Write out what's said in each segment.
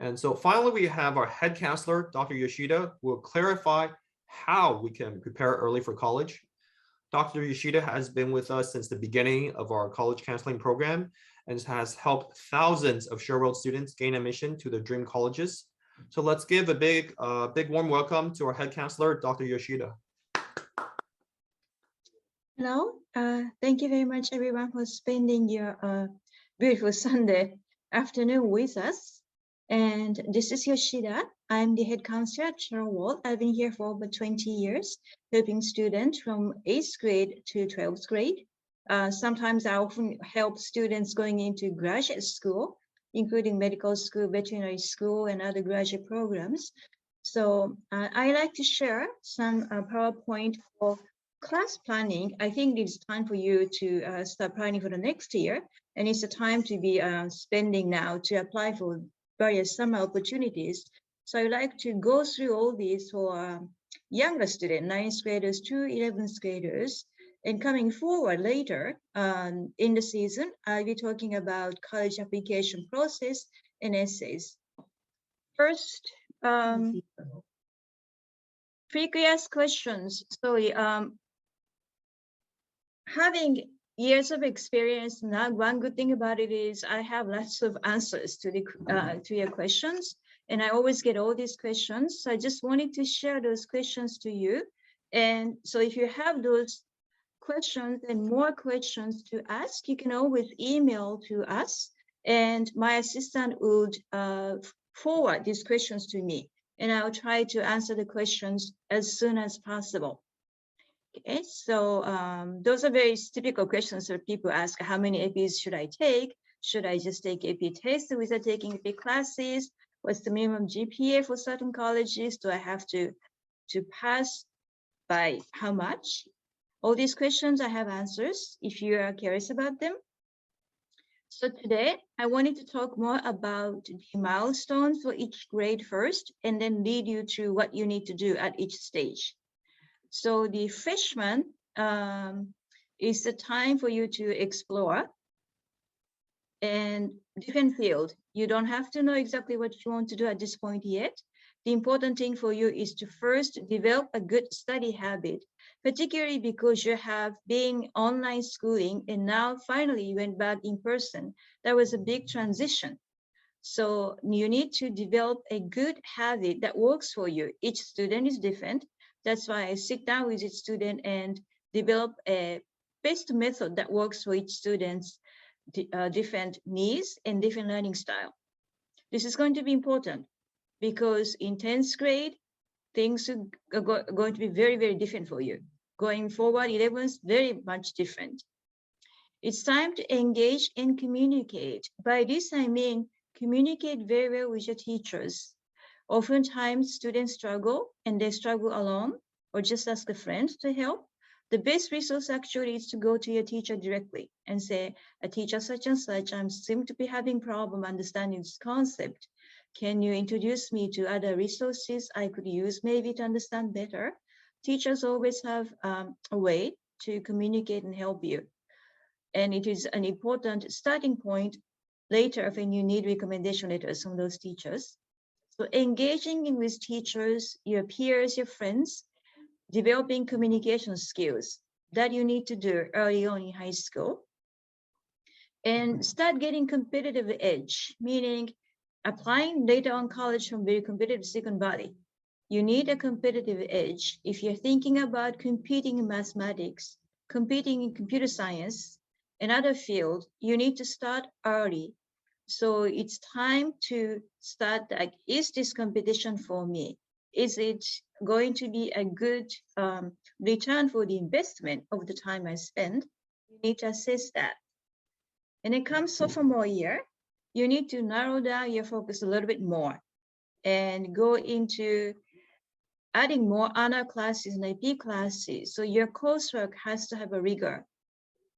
And so finally, we have our head counselor, Dr. Yoshida, who will clarify how we can prepare early for college. Dr. Yoshida has been with us since the beginning of our college counseling program and has helped thousands of SureWorld students gain admission to their dream colleges. So let's give a big warm welcome to our head counselor, Dr. Yoshida. Hello, thank you very much everyone for spending your beautiful Sunday afternoon with us. And this is Yoshida. I'm the head counselor at SureWorld. I've been here for over 20 years, helping students from 8th grade to 12th grade. Sometimes I often help students going into graduate school, including medical school, veterinary school, and other graduate programs. So I like to share some PowerPoint for class planning. I think it's time for you to start planning for the next year, and it's a time to be spending now to apply for various summer opportunities. So I like to go through all these for younger students, 9th graders to 11th graders. And coming forward later in the season, I'll be talking about college application process and essays. First, previous questions. So having years of experience now, one good thing about it is I have lots of answers to your questions, and I always get all these questions. So I just wanted to share those questions to you. And so if you have those questions and more questions to ask, you can always email to us, and my assistant would forward these questions to me, and I'll try to answer the questions as soon as possible. Okay, so those are very typical questions that people ask. How many APs should I take? Should I just take AP tests without taking AP classes? What's the minimum GPA for certain colleges? Do I have to pass by how much? All these questions, I have answers if you are curious about them. So today, I wanted to talk more about the milestones for each grade first, and then lead you to what you need to do at each stage. So the freshman is the time for you to explore and different field. You don't have to know exactly what you want to do at this point yet. The important thing for you is to first develop a good study habit, particularly because you have been online schooling and now finally you went back in person. That was a big transition. So you need to develop a good habit that works for you. Each student is different. That's why I sit down with each student and develop a best method that works for each student's different needs and different learning style. This is going to be important because in 10th grade, things are going to be very, very different for you. Going forward, 11th, very much different. It's time to engage and communicate. By this, I mean communicate very well with your teachers. Oftentimes, students struggle and they struggle alone or just ask a friend to help. The best resource actually is to go to your teacher directly and say, a teacher such and such, I seem to be having problem understanding this concept. Can you introduce me to other resources I could use maybe to understand better? Teachers always have a way to communicate and help you. And it is an important starting point later when you need recommendation letters from those teachers. So engaging with teachers, your peers, your friends, developing communication skills that you need to do early on in high school. And start getting competitive edge, meaning applying later on college from very competitive Silicon Valley. You need a competitive edge. If you're thinking about competing in mathematics, competing in computer science, and other fields, you need to start early. So it's time to start, like, is this competition for me? Is it going to be a good return for the investment of the time I spend? You need to assess that. And it comes sophomore year, you need to narrow down your focus a little bit more and go into adding more honor classes and AP classes. So your coursework has to have a rigor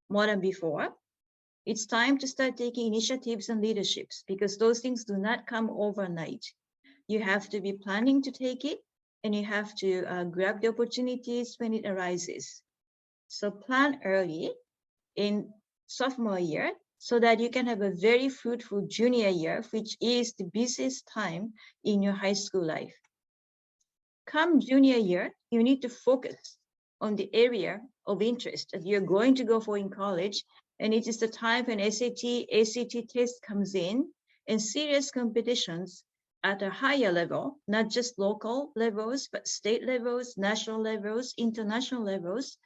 more than before. It's time to start taking initiatives and leaderships because those things do not come overnight. You have to be planning to take it, and you have to grab the opportunities when it arises. So plan early in sophomore year, so that you can have a very fruitful junior year, which is the busiest time in your high school life. Come junior year, you need to focus on the area of interest that you're going to go for in college. And it is the time when SAT, ACT test comes in and serious competitions at a higher level, not just local levels, but state levels, national levels, international levels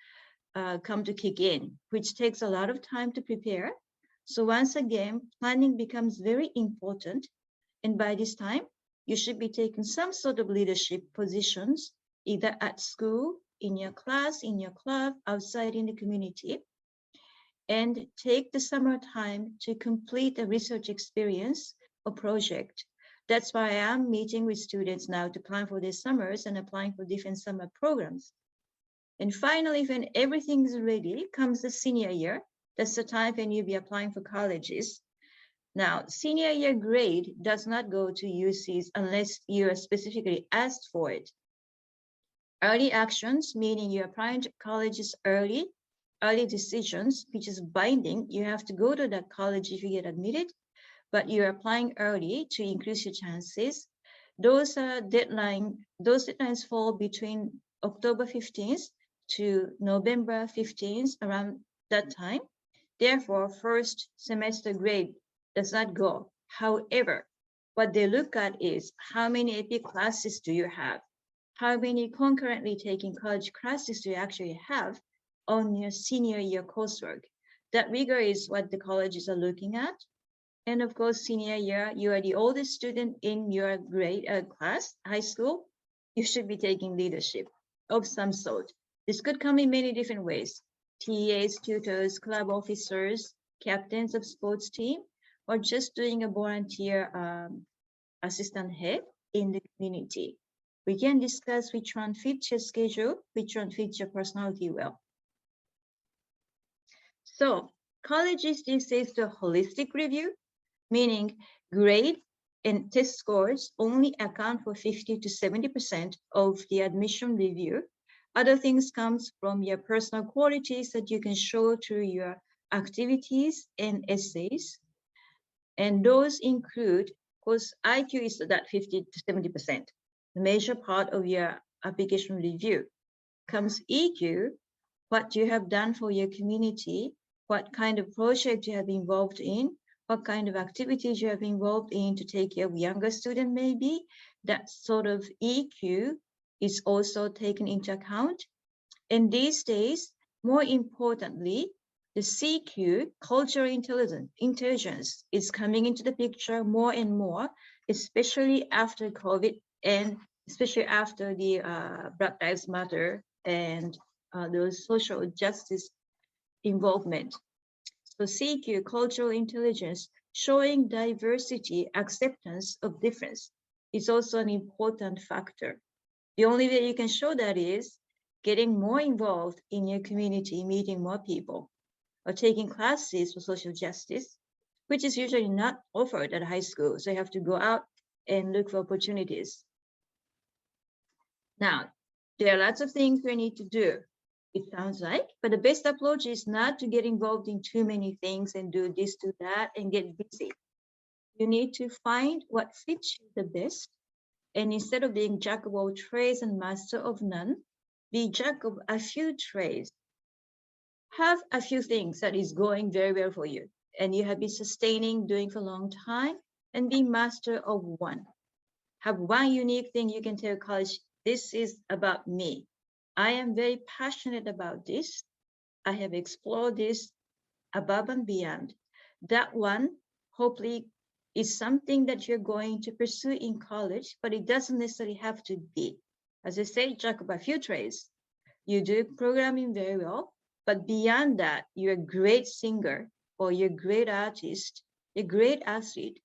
come to kick in, which takes a lot of time to prepare. So once again, planning becomes very important. And by this time, you should be taking some sort of leadership positions, either at school, in your class, in your club, outside in the community, and take the summer time to complete a research experience or project. That's why I'm meeting with students now to plan for their summers and applying for different summer programs. And finally, when everything is ready, comes the senior year. That's the time when you'll be applying for colleges. Now, senior year grade does not go to UCs unless you are specifically asked for it. Early actions, meaning you're applying to colleges early decisions, which is binding. You have to go to that college if you get admitted, but you're applying early to increase your chances. Those deadlines fall between October 15th to November 15th, around that time. Therefore, first semester grade does not go. However, what they look at is how many AP classes do you have? How many concurrently taking college classes do you actually have on your senior year coursework? That rigor is what the colleges are looking at. And of course, senior year, you are the oldest student in your grade class, high school. You should be taking leadership of some sort. This could come in many different ways. TAs, tutors, club officers, captains of sports team, or just doing a volunteer assistant head in the community. We can discuss which one fits your schedule, which one fits your personality well. So colleges these days do a holistic review, meaning grade and test scores only account for 50 to 70% of the admission review. Other things comes from your personal qualities that you can show through your activities and essays. And those include, of course, IQ is that 50 to 70%. The major part of your application review comes EQ, what you have done for your community, what kind of project you have been involved in, what kind of activities you have been involved in to take care of younger student maybe. That sort of EQ is also taken into account. And these days, more importantly, the CQ, cultural intelligence, is coming into the picture more and more, especially after COVID and especially after the Black Lives Matter and those social justice involvement. So CQ, cultural intelligence, showing diversity, acceptance of difference, is also an important factor. The only way you can show that is getting more involved in your community, meeting more people, or taking classes for social justice, which is usually not offered at high school. So you have to go out and look for opportunities. Now, there are lots of things we need to do, it sounds like, but the best approach is not to get involved in too many things and do this, do that, and get busy. You need to find what fits you the best. And instead of being jack of all trades and master of none, be jack of a few trades. Have a few things that is going very well for you and you have been sustaining, doing for a long time, and be master of one. Have one unique thing you can tell college, this is about me. I am very passionate about this. I have explored this above and beyond. That one, hopefully, is something that you're going to pursue in college, but it doesn't necessarily have to be. As I say, jack of a few trades. You do programming very well, but beyond that, you're a great singer or you're a great artist, a great athlete.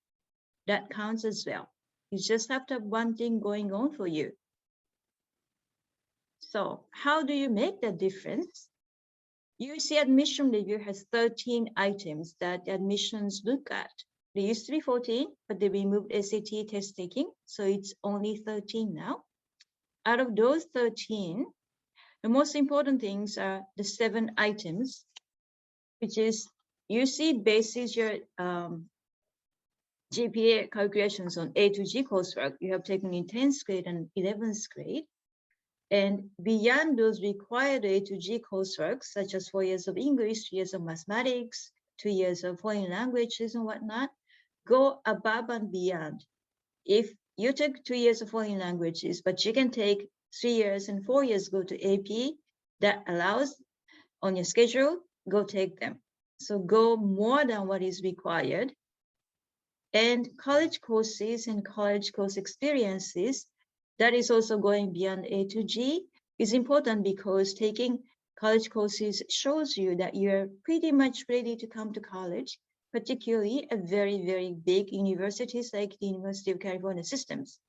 That counts as well. You just have to have one thing going on for you. So how do you make that difference? UC admission review has 13 items that admissions look at. They used to be 14, but they removed SAT test taking, so it's only 13 now. Out of those 13, the most important things are the 7 items, which is UC bases your GPA calculations on A to G coursework you have taken in 10th grade and 11th grade. And beyond those required A to G coursework, such as 4 years of English, 2 years of mathematics, 2 years of foreign languages and whatnot, go above and beyond. If you take 2 years of foreign languages, but you can take 3 years and 4 years, go to AP, that allows on your schedule, go take them. So go more than what is required. And college courses and college course experiences, that is also going beyond A to G, is important because taking college courses shows you that you're pretty much ready to come to college, particularly at very, very big universities like the University of California systems.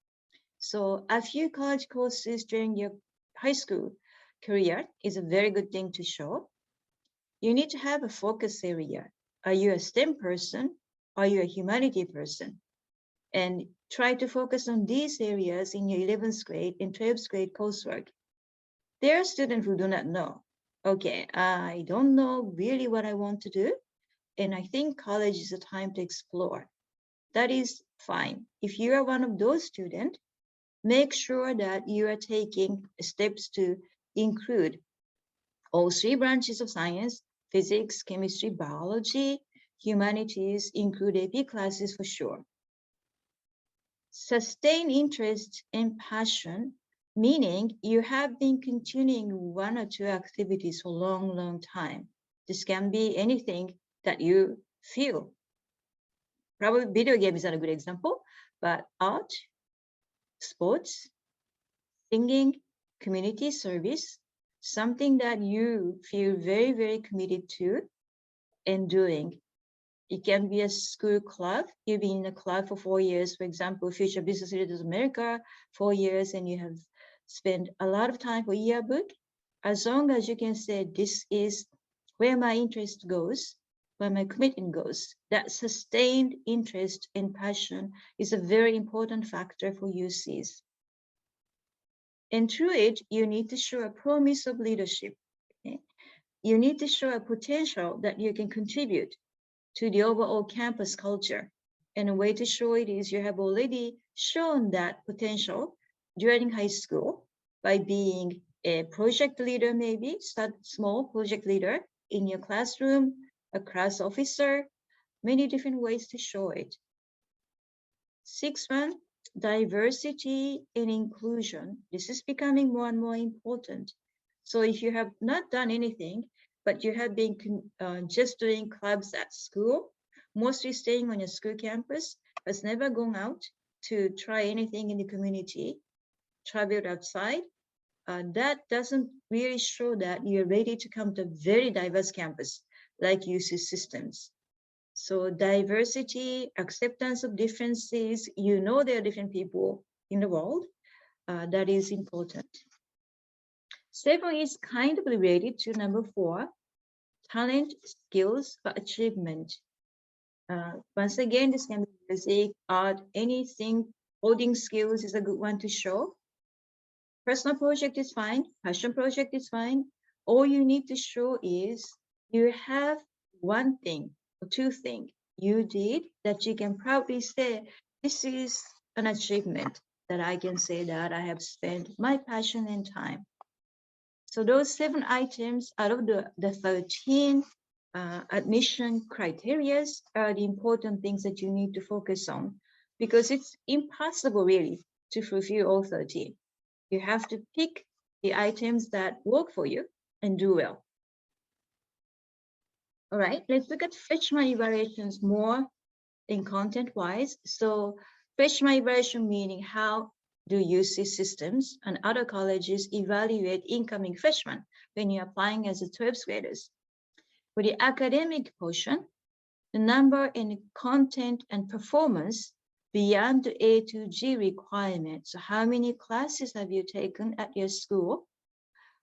So a few college courses during your high school career is a very good thing to show. You need to have a focus area. Are you a STEM person? Are you a humanity person? And try to focus on these areas in your 11th grade and 12th grade coursework. There are students who do not know. Okay, I don't know really what I want to do, and I think college is a time to explore. That is fine. If you are one of those students, make sure that you are taking steps to include all 3 branches of science: physics, chemistry, biology, humanities, include AP classes for sure. Sustained interest and passion, meaning you have been continuing 1 or 2 activities for a long, long time. This can be anything that you feel. Probably video game is not a good example, but art, sports, singing, community service, something that you feel very, very committed to and doing. It can be a school club. You've been in a club for 4 years, for example, Future Business Leaders of America, 4 years, and you have spent a lot of time for yearbook. As long as you can say, this is where my interest goes, where my commitment goes, that sustained interest and passion is a very important factor for UCs. And through it, you need to show a promise of leadership. Okay? You need to show a potential that you can contribute to the overall campus culture. And a way to show it is you have already shown that potential during high school by being a project leader, maybe start small project leader in your classroom, a class officer, many different ways to show it. 6th one, diversity and inclusion. This is becoming more and more important. So if you have not done anything, but you have been just doing clubs at school, mostly staying on your school campus, has never gone out to try anything in the community, traveled outside, that doesn't really show that you're ready to come to a very diverse campus like UC systems. So diversity, acceptance of differences, you know there are different people in the world, that is important. 7 is kind of related to number 4, talent, skills for achievement. Once again, this can be music, art, anything. Coding skills is a good one to show. Personal project is fine. Passion project is fine. All you need to show is you have 1 thing or 2 things you did that you can proudly say, this is an achievement that I can say that I have spent my passion and time. So those 7 items out of the 13 admission criteria are the important things that you need to focus on, because it's impossible really to fulfill all 13. You have to pick the items that work for you and do well. All right, let's look at freshman evaluations more in content-wise. So freshman evaluation meaning how do UC systems and other colleges evaluate incoming freshmen when you're applying as a 12th graders? For the academic portion, the number in content and performance beyond the A to G requirement. So how many classes have you taken at your school?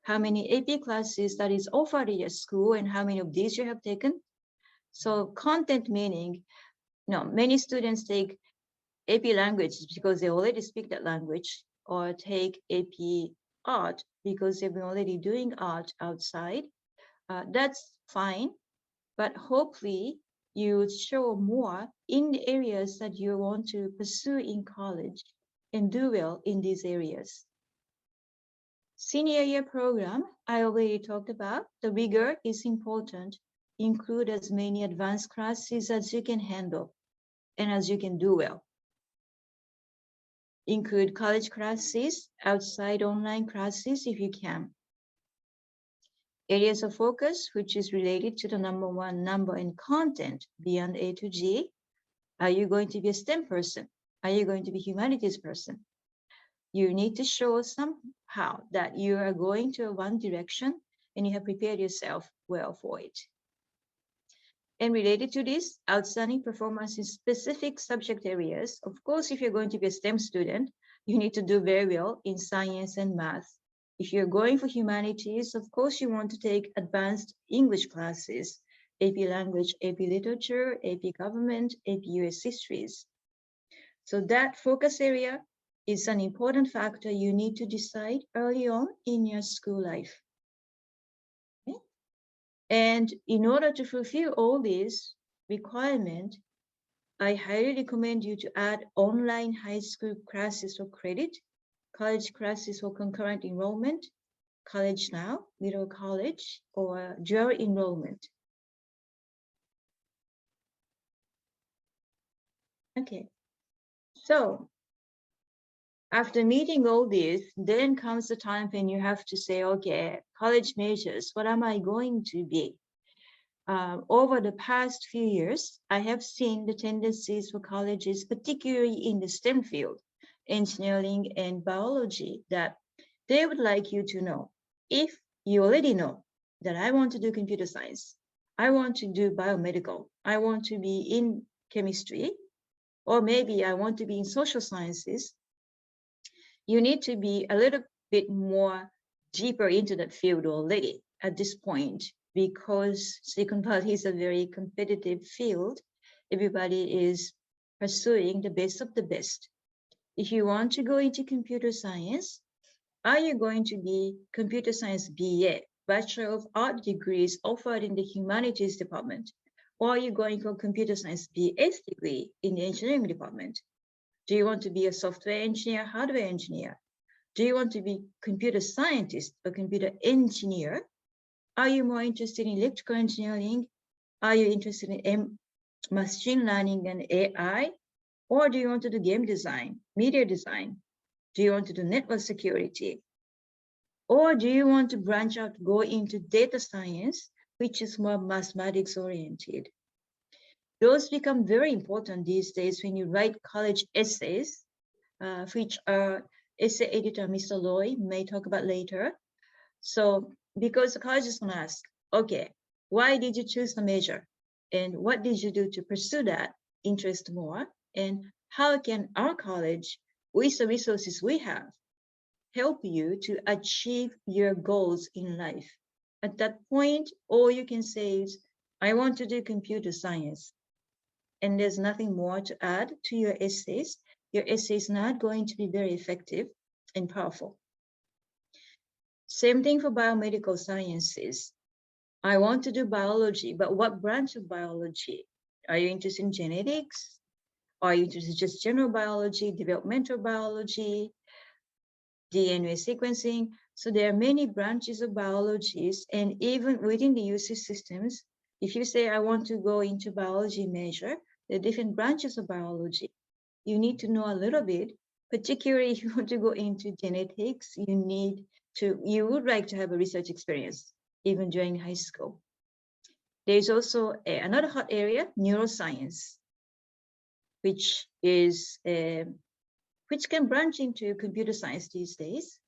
How many AP classes that is offered at your school, and how many of these you have taken? So content meaning, many students take AP language because they already speak that language, or take AP art because they've been already doing art outside. That's fine. but hopefully you would show more in the areas that you want to pursue in college and do well in these areas. Senior year program, I already talked about. The rigor is important. Include as many advanced classes as you can handle and as you can do well. Include college classes, outside online classes if you can. Areas of focus, which is related to the number one, number and content beyond A to G. Are you going to be a STEM person? Are you going to be a humanities person? You need to show somehow that you are going to one direction and you have prepared yourself well for it. And related to this, outstanding performance in specific subject areas. Of course, if you're going to be a STEM student, you need to do very well in science and math. If you're going for humanities, of course, you want to take advanced English classes, AP Language, AP Literature, AP Government, AP US Histories. So that focus area is an important factor you need to decide early on in your school life. Okay? And in order to fulfill all these requirements, I highly recommend you to add online high school classes for credit, college classes for concurrent enrollment, college now, middle college, or dual enrollment. Okay, so after meeting all this, then comes the time when you have to say, okay, college majors, what am I going to be? Over the past few years, I have seen the tendencies for colleges, particularly in the STEM field, engineering and biology, that they would like you to know. If you already know that I want to do computer science, I want to do biomedical, I want to be in chemistry, or maybe I want to be in social sciences, you need to be a little bit more deeper into that field already at this point, because Silicon Valley is a very competitive field. Everybody is pursuing the best of the best. If you want to go into computer science, are you going to be computer science BA, Bachelor of Art degrees offered in the humanities department? Or are you going for computer science BS degree in the engineering department? Do you want to be a software engineer, hardware engineer? Do you want to be computer scientist or computer engineer? Are you more interested in electrical engineering? Are you interested in machine learning and AI? Or do you want to do game design, media design? Do you want to do network security? Or do you want to branch out, go into data science, which is more mathematics oriented? Those become very important these days when you write college essays, which our essay editor, Mr. Loy, may talk about later. So because the college is going to ask, okay, why did you choose the major? And what did you do to pursue that interest more? And how can our college, with the resources we have, help you to achieve your goals in life? At that point, all you can say is, I want to do computer science. And there's nothing more to add to your essays. Your essay is not going to be very effective and powerful. Same thing for biomedical sciences. I want to do biology, but what branch of biology? Are you interested in genetics? Are you interested in just general biology, developmental biology, DNA sequencing? So there are many branches of biologies, and even within the UC systems, if you say, I want to go into biology major, there are different branches of biology. You need to know a little bit, particularly if you want to go into genetics, you would like to have a research experience, even during high school. There's also another hot area, neuroscience, which can branch into computer science these days.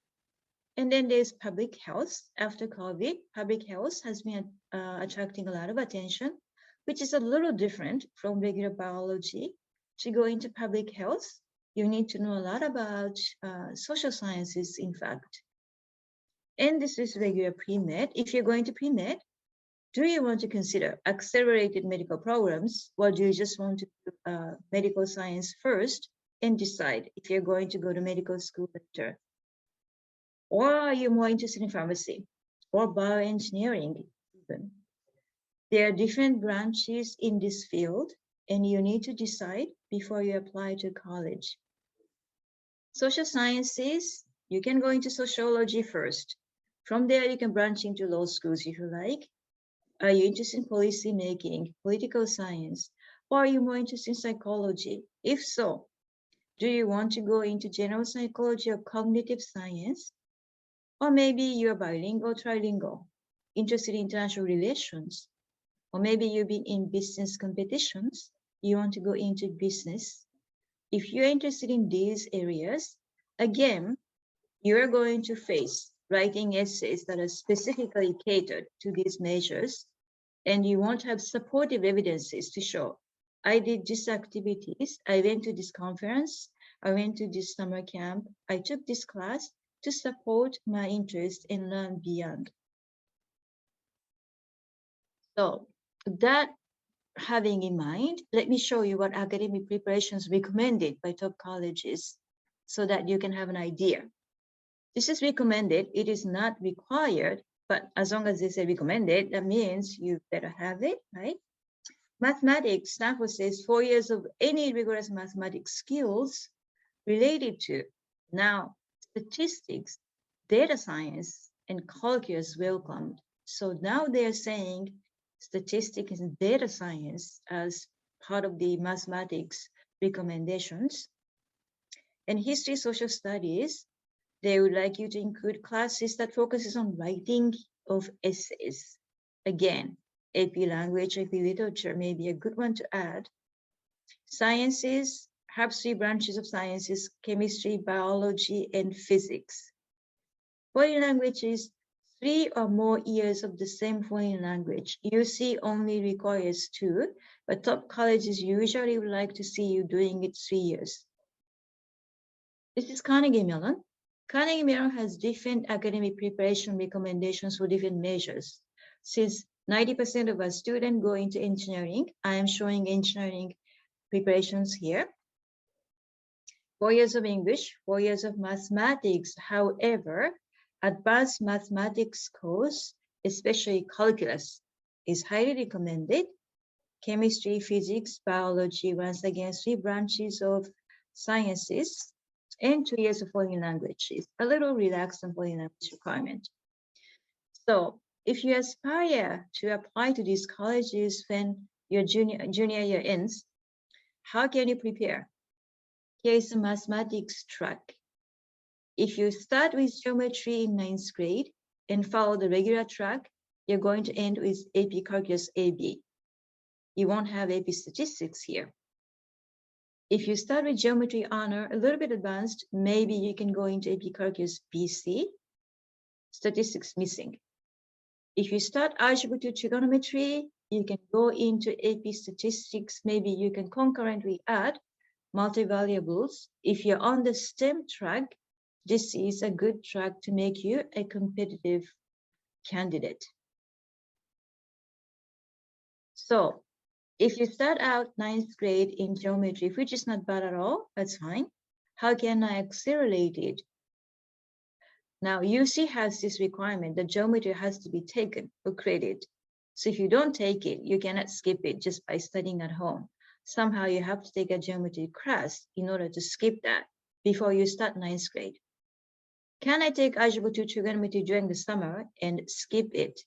And then there's public health. After COVID, public health has been attracting a lot of attention, which is a little different from regular biology. To go into public health, you need to know a lot about social sciences, in fact. And this is regular pre-med. If you're going to pre-med, do you want to consider accelerated medical programs, or do you just want to do medical science first and decide if you're going to go to medical school later? Or are you more interested in pharmacy or bioengineering even? There are different branches in this field, and you need to decide before you apply to college. Social sciences, you can go into sociology first. From there, you can branch into law schools if you like. Are you interested in policy making, political science, or are you more interested in psychology? If so, do you want to go into general psychology or cognitive science? Or maybe you're bilingual, trilingual, interested in international relations. Or maybe you'll be in business competitions. You want to go into business. If you're interested in these areas, again, you're going to face writing essays that are specifically catered to these measures, and you won't have supportive evidences to show, I did these activities, I went to this conference, I went to this summer camp, I took this class to support my interest and learn beyond. So that having in mind, let me show you what academic preparations recommended by top colleges so that you can have an idea. This is recommended, it is not required, but as long as they say recommended, that means you better have it, right? Mathematics, Stanford says 4 years of any rigorous mathematics skills related to now statistics, data science, and calculus welcomed. So now they're saying statistics and data science as part of the mathematics recommendations. And history, social studies, they would like you to include classes that focuses on writing of essays. Again, AP language, AP literature may be a good one to add. Sciences have 3 branches of sciences: chemistry, biology, and physics. Foreign languages, 3 or more years of the same foreign language. UC only requires 2, but top colleges usually would like to see you doing it 3 years. This is Carnegie Mellon. Carnegie Mellon has different academic preparation recommendations for different measures. Since 90% of our students go into engineering, I am showing engineering preparations here. 4 years of English, 4 years of mathematics. However, advanced mathematics course, especially calculus, is highly recommended. Chemistry, physics, biology, once again, 3 branches of sciences, and 2 years of foreign languages, a little relaxed on foreign language requirement. So if you aspire to apply to these colleges when your junior year ends, how can you prepare? Here is a mathematics track. If you start with geometry in 9th grade and follow the regular track, you're going to end with AP Calculus AB. You won't have AP Statistics here. If you start with Geometry Honor, a little bit advanced, maybe you can go into AP Calculus BC, Statistics missing. If you start Algebra 2 Trigonometry, you can go into AP Statistics, maybe you can concurrently add multivariables. If you're on the STEM track, this is a good track to make you a competitive candidate. So if you start out 9th grade in geometry, which is not bad at all, that's fine. How can I accelerate it? Now, UC has this requirement that geometry has to be taken for credit. So if you don't take it, you cannot skip it just by studying at home. Somehow you have to take a geometry class in order to skip that before you start 9th grade. Can I take Algebra 2 Trigonometry during the summer and skip it?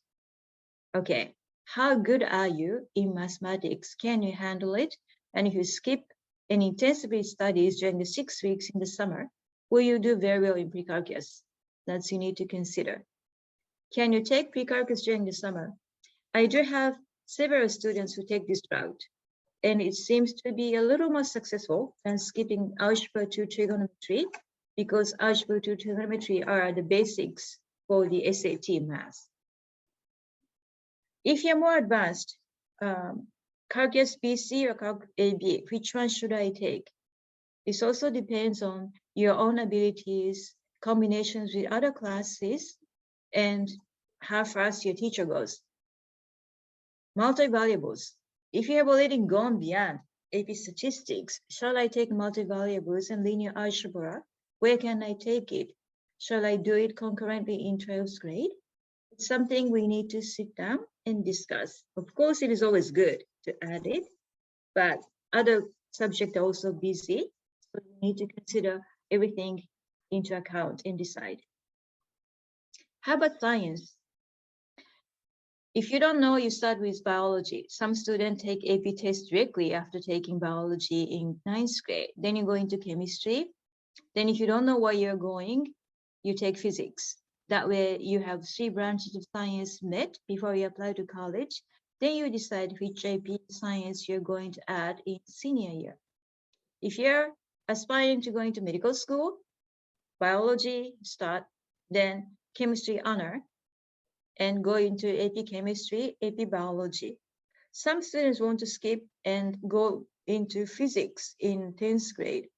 Okay, how good are you in mathematics? Can you handle it? And if you skip and intensively studies during the 6 weeks in the summer, will you do very well in pre-calculus? That's you need to consider. Can you take pre-calculus during the summer? I do have several students who take this route, and it seems to be a little more successful than skipping Algebra 2 Trigonometry, because Algebra 2 Trigonometry are the basics for the SAT math. If you're more advanced, Calculus BC or Calculus AB, which one should I take? This also depends on your own abilities, combinations with other classes, and how fast your teacher goes. Multivariables. If you have already gone beyond AP Statistics, shall I take multivariables and linear algebra? Where can I take it? Shall I do it concurrently in 12th grade? It's something we need to sit down and discuss. Of course, it is always good to add it, but other subjects are also busy. So you need to consider everything into account and decide. How about science? If you don't know, you start with biology. Some students take AP test directly after taking biology in 9th grade. Then you go into chemistry. Then if you don't know where you're going, you take physics. That way you have 3 branches of science met before you apply to college. Then you decide which AP science you're going to add in senior year. If you're aspiring to go into medical school, biology start, then chemistry honor, and go into AP chemistry, AP biology. Some students want to skip and go into physics in 10th grade.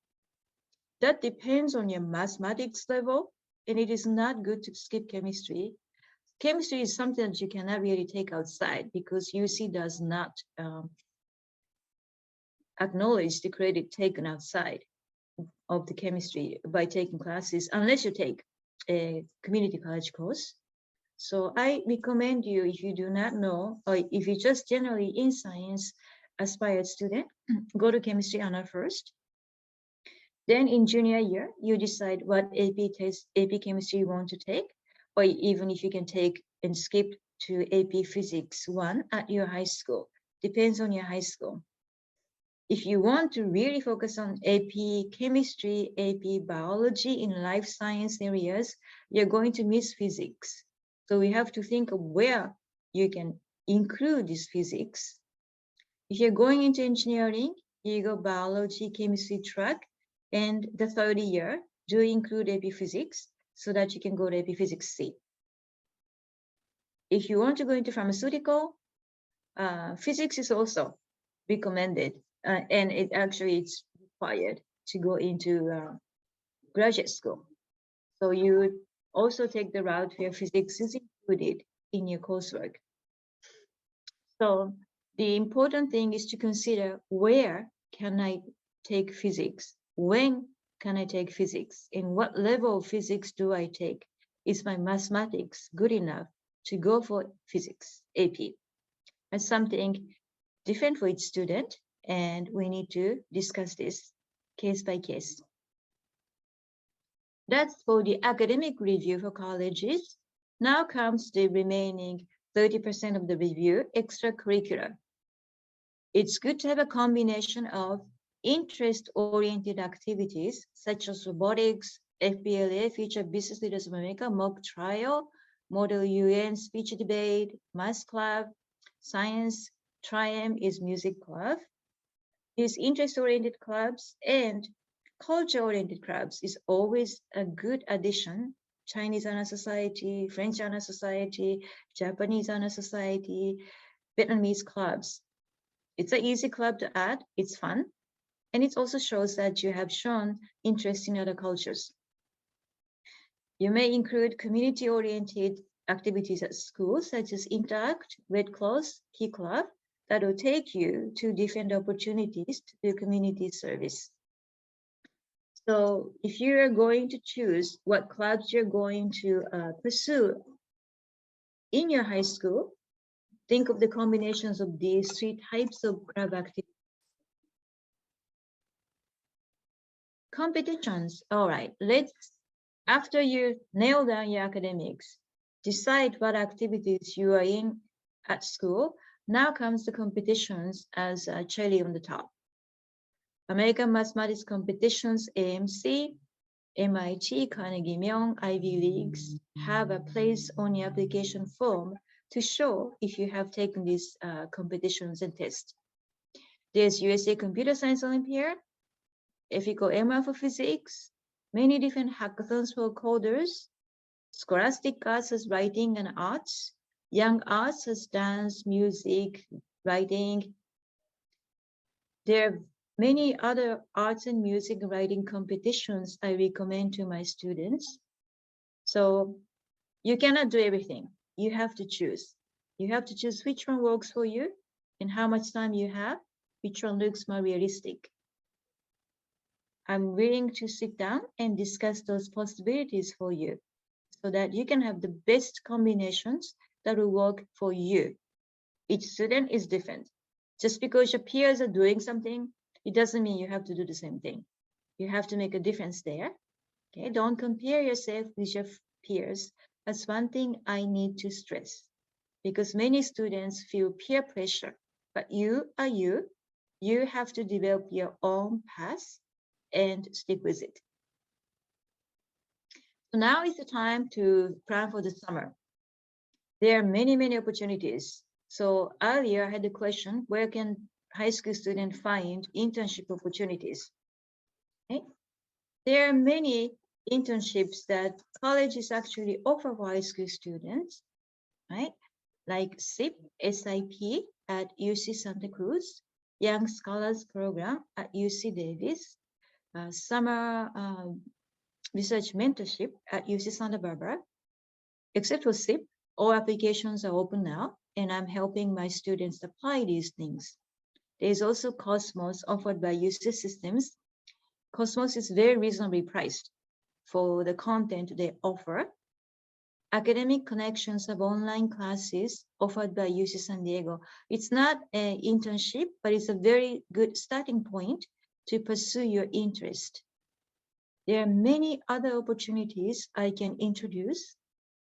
That depends on your mathematics level, and it is not good to skip chemistry. Chemistry is something that you cannot really take outside because UC does not acknowledge the credit taken outside of the chemistry by taking classes, unless you take a community college course. So I recommend you, if you do not know, or if you're just generally in science aspired student, go to chemistry honor first. Then in junior year, you decide what AP chemistry you want to take, or even if you can take and skip to AP physics 1 at your high school. Depends on your high school. If you want to really focus on AP chemistry, AP biology in life science areas, you're going to miss physics. So we have to think of where you can include this physics. If you're going into engineering, you go biology, chemistry track, and the 3rd year, do include AP physics so that you can go to AP physics C. If you want to go into pharmaceutical, physics is also recommended, and it's required to go into graduate school. So you also take the route where physics is included in your coursework. So the important thing is to consider, where can I take physics? When can I take physics? In what level of physics do I take? Is my mathematics good enough to go for physics, AP? That's something different for each student, and we need to discuss this case by case. That's for the academic review for colleges. Now comes the remaining 30% of the review, extracurricular. It's good to have a combination of interest-oriented activities such as robotics, FBLA, Future Business Leaders of America, mock trial, Model UN, speech debate, math club, science, Triumph is music club. These interest-oriented clubs and culture-oriented clubs is always a good addition. Chinese Honor Society, French Honor Society, Japanese Honor Society, Vietnamese clubs. It's an easy club to add, it's fun, and it also shows that you have shown interest in other cultures. You may include community-oriented activities at school, such as Interact, Red Cross, Key Club, that will take you to different opportunities to do community service. So if you're going to choose what clubs you're going to pursue in your high school, think of the combinations of these 3 types of club activities. Competitions, all right, after you nail down your academics, decide what activities you are in at school. Now comes the competitions as a cherry on the top. American Mathematics Competitions, AMC, MIT, Carnegie Mellon, Ivy Leagues have a place on your application form to show if you have taken these competitions and tests. There's USA Computer Science Olympiad, Ethical MR for physics, many different hackathons for coders, Scholastic Arts as writing and arts, Young Arts as dance, music, writing. There are many other arts and music writing competitions I recommend to my students. So you cannot do everything. You have to choose. You have to choose which one works for you and how much time you have, which one looks more realistic. I'm willing to sit down and discuss those possibilities for you so that you can have the best combinations that will work for you Each student is different. Just because your peers are doing something, it doesn't mean you have to do the same thing. You have to make a difference there. Okay, don't compare yourself with your peers. That's one thing I need to stress, because many students feel peer pressure, but you are you. You have to develop your own path and stick with it. So now is the time to plan for the summer. There are many, many opportunities. So earlier I had the question, where can high school students find internship opportunities? Okay. There are many internships that colleges actually offer for high school students, right? Like SIP at UC Santa Cruz, Young Scholars Program at UC Davis, summer research mentorship at UC Santa Barbara. Except for SIP, all applications are open now, and I'm helping my students apply these things. There's also Cosmos offered by UC Systems. Cosmos is very reasonably priced for the content they offer. Academic Connections of online classes offered by UC San Diego. It's not an internship, but it's a very good starting point to pursue your interest. There are many other opportunities I can introduce,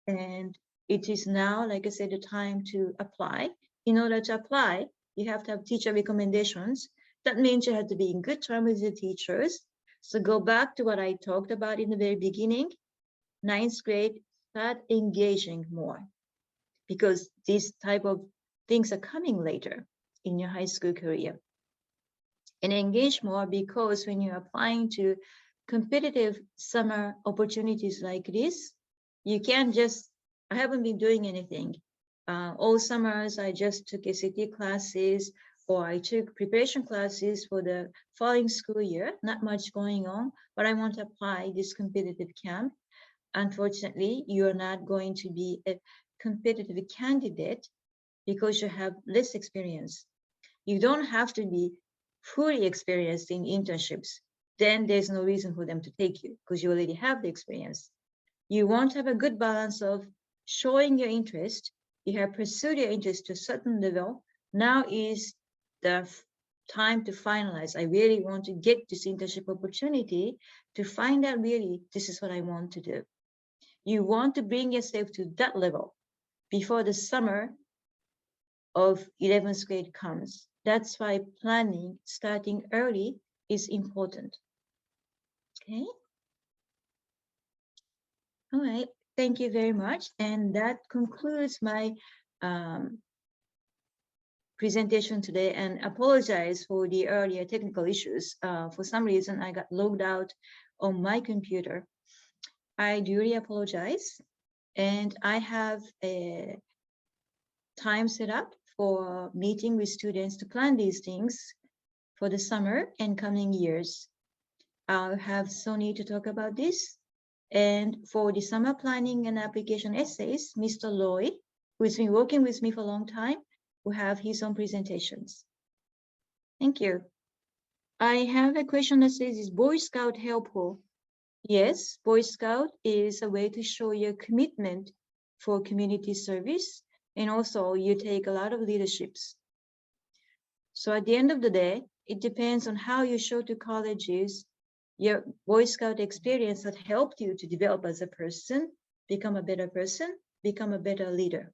and it is now, like I said, the time to apply. In order to apply, you have to have teacher recommendations. That means you have to be in good terms with the teachers. So go back to what I talked about in the very beginning. 9th grade, start engaging more, because these type of things are coming later in your high school career. And engage more because when you're applying to competitive summer opportunities like this, you can't just, I haven't been doing anything. All summers, I just took SAT classes, or I took preparation classes for the following school year, not much going on, but I want to apply this competitive camp. Unfortunately, you're not going to be a competitive candidate because you have less experience. You don't have to be fully experienced in internships. Then there's no reason for them to take you because you already have the experience. You want to have a good balance of showing your interest. You have pursued your interest to a certain level. Now is the time to finalize. I really want to get this internship opportunity to find out really this is what I want to do. You want to bring yourself to that level before the summer of 11th grade comes. That's why planning, starting early, is important. Okay. All right. Thank you very much. And that concludes my presentation today, and apologize for the earlier technical issues. For some reason, I got logged out on my computer. I duly apologize. And I have a time set up for meeting with students to plan these things for the summer and coming years. I'll have Sony to talk about this. And for the summer planning and application essays, Mr. Loy, who's been working with me for a long time, will have his own presentations. Thank you. I have a question that says, is Boy Scout helpful? Yes, Boy Scout is a way to show your commitment for community service, and also you take a lot of leaderships. So at the end of the day, it depends on how you show to colleges your Boy Scout experience that helped you to develop as a person, become a better person, become a better leader.